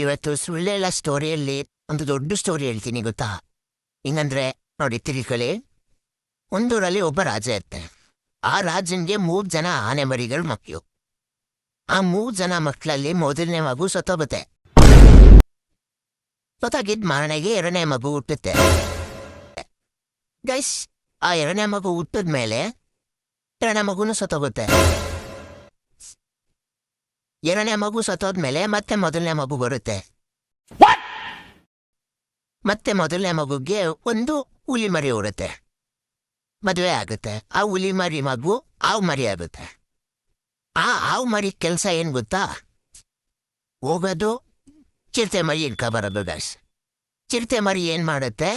ಇವತ್ತು ಸುಳ್ಳೆಲ್ಲ ಸ್ಟೋರಿಯಲ್ಲಿ ಒಂದು ದೊಡ್ಡ ಸ್ಟೋರಿ ಹೇಳ್ತೀನಿ ಗೊತ್ತಾ. ಹಿಂಗಂದ್ರೆ ನೋಡಿ ತಿಳ್ಕೊಳ್ಳಿ. ಒಂದೂರಲ್ಲಿ ಒಬ್ಬ ರಾಜ ಇರ್ತಾನೆ. ಆ ರಾಜನ್ಗೆ 3 ಜನ ಆನೆ ಮರಿಗಳು ಮಕ್ಕಳು. ಆ 3 ಜನ ಮಕ್ಕಳಲ್ಲಿ ಮೊದಲನೇ ಮಗು ಸತ್ತೋಗುತ್ತೆ. ಸತ್ತಾಗಿದ್ದ ಮಾರನೆಗೆ 2ನೇ ಮಗು ಹುಟ್ಟುತ್ತೆ. ಗೈಸ್, ಆ 2ನೇ ಮಗು ಹುಟ್ಟಿದ್ಮೇಲೆ 2ನೇ ಮಗುನೂ ಸತ್ತೋಗುತ್ತೆ. 2ನೇ ಮಗು ಸತ್ತೋದ್ಮೇಲೆ ಮತ್ತೆ ಮೊದಲನೇ ಮಗು ಬರುತ್ತೆ. ಮತ್ತೆ ಮೊದಲನೇ ಮಗುಗೆ ಒಂದು ಹುಲಿ ಮರಿ ಹೊರುತ್ತೆ. ಮದುವೆ ಆಗುತ್ತೆ. ಆ ಹುಲಿ ಮರಿ ಮಗು ಹಾವು ಮರಿ ಆಗುತ್ತೆ. ಆ ಹಾವು ಮರಿ ಕೆಲಸ ಏನು ಗೊತ್ತಾ? ಹೋಗೋದು ಚಿರತೆ ಮರಿ ಬರೋದು ಗೈಸ್. ಚಿರತೆ ಮರಿ ಏನು ಮಾಡುತ್ತೆ?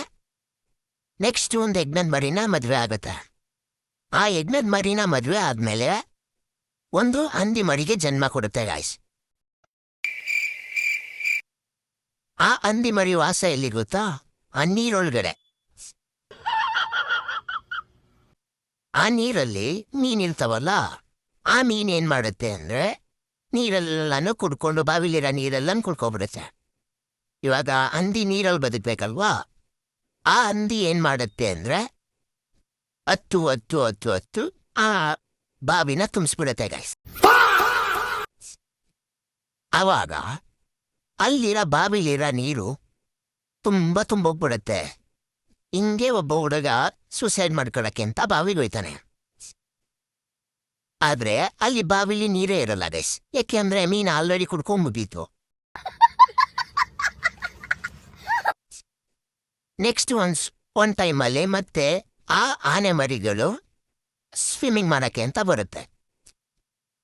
ನೆಕ್ಸ್ಟ್ ಒಂದು ಯಜ್ಞದ ಮರಿನ ಮದುವೆ ಆಗುತ್ತೆ. ಆ ಯಜ್ಞದ ಮರಿನ ಮದುವೆ ಆದಮೇಲೆ ಒಂದು ಹಂದಿ ಮರಿಗೆ ಜನ್ಮ ಕೊಡುತ್ತೆ ಗಾಯ್ಸ್. ಆ ಹಂದಿ ಮರಿ ವಾಸ ಎಲ್ಲಿ ಗೊತ್ತಾ? ಆ ನೀರೊಳಗಡೆ. ಆ ನೀರಲ್ಲಿ ಮೀನಿರ್ತಾವಲ್ಲ, ಆ ಮೀನ್ ಏನ್ ಮಾಡುತ್ತೆ ಅಂದ್ರೆ ನೀರೆಲ್ಲಾನು ಕುಡ್ಕೊಂಡು ಬಾವಿಲಿರೋ ನೀರೆಲ್ಲ ಕುಡ್ಕೊಬಿಡುತ್ತೆ. ಇವಾಗ ಹಂದಿ ನೀರಲ್ಲಿ ಬದುಕ್ಬೇಕಲ್ವಾ? ಆ ಹಂದಿ ಏನ್ ಮಾಡುತ್ತೆ ಅಂದ್ರೆ ಹತ್ತು ಹತ್ತು ಹತ್ತು ಹತ್ತು ಆ ಬಾವಿನ ತುಂಬಿಸ್ಬಿಡುತ್ತೆ ಗೈಸ್. ಆವಾಗ ಅಲ್ಲಿರೋ ಬಾವಿಲಿರೋ ನೀರು ತುಂಬೋಗ್ಬಿಡುತ್ತೆ. ಹಿಂಗೆ ಒಬ್ಬ ಹುಡುಗ ಸೂಸೈಡ್ ಮಾಡ್ಕೊಳಕ್ಕೆ ಅಂತ ಬಾವಿಗೆ ಹೋಯ್ತಾನೆ. ಆದ್ರೆ ಅಲ್ಲಿ ಬಾವಿಲಿ ನೀರೇ ಇರಲ್ಲ ಗೈಸ್. ಯಾಕೆ ಅಂದ್ರೆ ಮೀನು ಆಲ್ರೆಡಿ ಕುಡ್ಕೊಂಡ್ಬಿಟ್ಟಿತ್ತು. ನೆಕ್ಸ್ಟ್ ಒಂದ್ ಟೈಮಲ್ಲಿ ಮತ್ತೆ ಆ ಆನೆ ಮರಿಗಳು ಸ್ವಿಮ್ಮಿಂಗ್ ಮಾಡಕ್ಕೆ ಅಂತ ಬರುತ್ತೆ.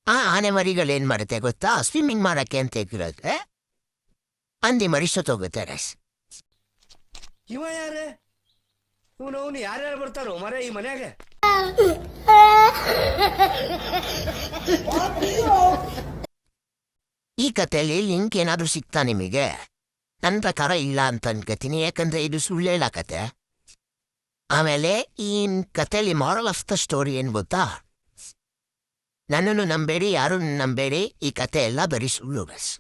ಆ ಆನೆ ಮರಿಗಳು ಏನ್ ಮಾಡುತ್ತೆ ಗೊತ್ತಾ? ಸ್ವಿಮ್ಮಿಂಗ್ ಮಾಡಕ್ಕೆ ಅಂತ ಇರುತ್ತೆ. ಹಂದಿ ಮರಿ ಸತ್ತೋಗುತ್ತೆ ಗೈಸ್. ಇವ ಯಾರೇ? ಇವನು ಯಾರ್ಯಾರು ಬರ್ತಾರೋ ಮರ ಈ ಮನ್ಯಾಗ? ಈ ಕಥೆಯಲ್ಲಿ ಲಿಂಕ್ ಏನಾದ್ರೂ ಸಿಗ್ತಾ ನಿಮಗೆ? ನನ್ನ ಪ್ರಕಾರ ಇಲ್ಲ ಅಂತ ಅನ್ಕೋತೀನಿ, ಯಾಕಂದ್ರೆ ಇದು ಸುಳ್ಳೇಳ ಕತೆ. ಆಮೇಲೆ ಈ ಕಥೆಯಲ್ಲಿ ಮಾರಲ್ ಆಫ್ ದ ಸ್ಟೋರಿ ಏನು ಗೊತ್ತಾ? ನನ್ನನ್ನು ನಂಬೇಡಿ, ಯಾರು ನಂಬೇಡಿ, ಈ ಕತೆ ಎಲ್ಲ ಬರೀ ಸುಳ್ಳು ಗೈಸ್.